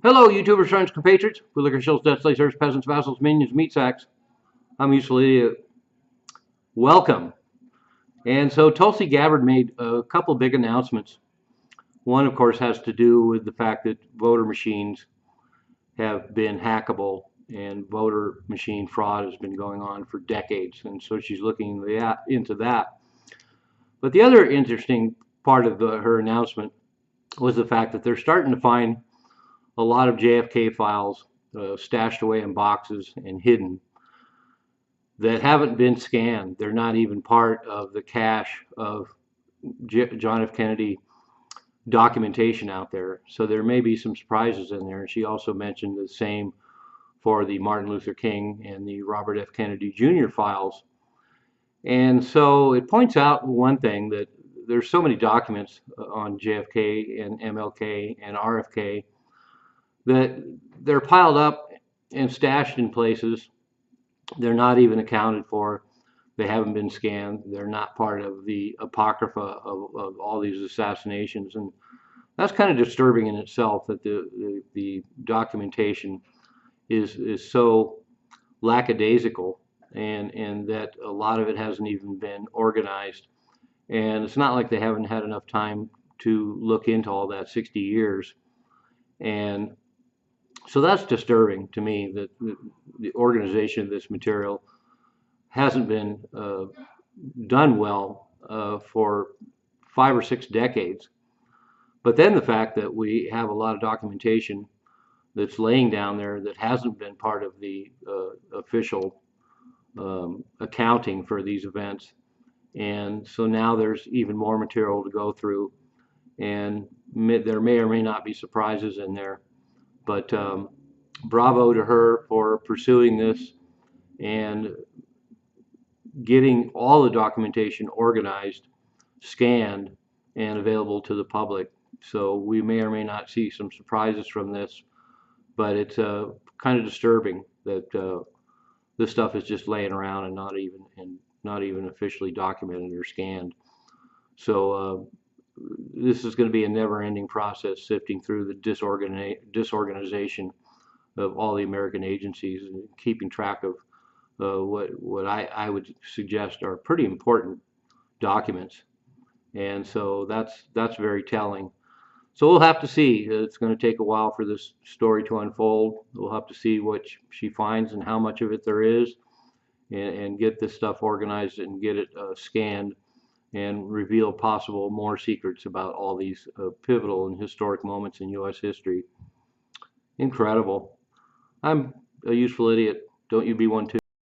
Hello, YouTubers, friends, compatriots, bootlickers, shills, death slayers, peasants, vassals, minions, meat sacks. I'm Useful Idiot. Welcome. And so Tulsi Gabbard made a couple big announcements. One, of course, has to do with the fact that voter machines have been hackable and voter machine fraud has been going on for decades. And so she's looking into that. But the other interesting part of her announcement was the fact that they're starting to find a lot of JFK files stashed away in boxes and hidden that haven't been scanned. They're not even part of the cache of John F. Kennedy documentation out there. So there may be some surprises in there. And she also mentioned the same for the Martin Luther King and the Robert F. Kennedy Jr. files. And so it points out one thing, that there's so many documents on JFK and MLK and RFK that they're piled up and stashed in places. They're not even accounted for. They haven't been scanned. They're not part of the apocrypha of all these assassinations. And that's kind of disturbing in itself, that the documentation is so lackadaisical, and that a lot of it hasn't even been organized. And it's not like they haven't had enough time to look into all that 60 years. And so that's disturbing to me, that the organization of this material hasn't been done well for 5 or 6 decades. But then the fact that we have a lot of documentation that's laying down there that hasn't been part of the official accounting for these events. And so now there's even more material to go through, and there may or may not be surprises in there. But bravo to her for pursuing this and getting all the documentation organized, scanned, and available to the public. So we may or may not see some surprises from this, but it's kind of disturbing that this stuff is just laying around and not even officially documented or scanned. So this is going to be a never-ending process, sifting through the disorganization of all the American agencies and keeping track of what I would suggest are pretty important documents. And so that's very telling. So we'll have to see. It's going to take a while for this story to unfold. We'll have to see what she finds and how much of it there is, and get this stuff organized and get it scanned, and reveal possible more secrets about all these pivotal and historic moments in U.S. history. Incredible. I'm a useful idiot. Don't you be one too.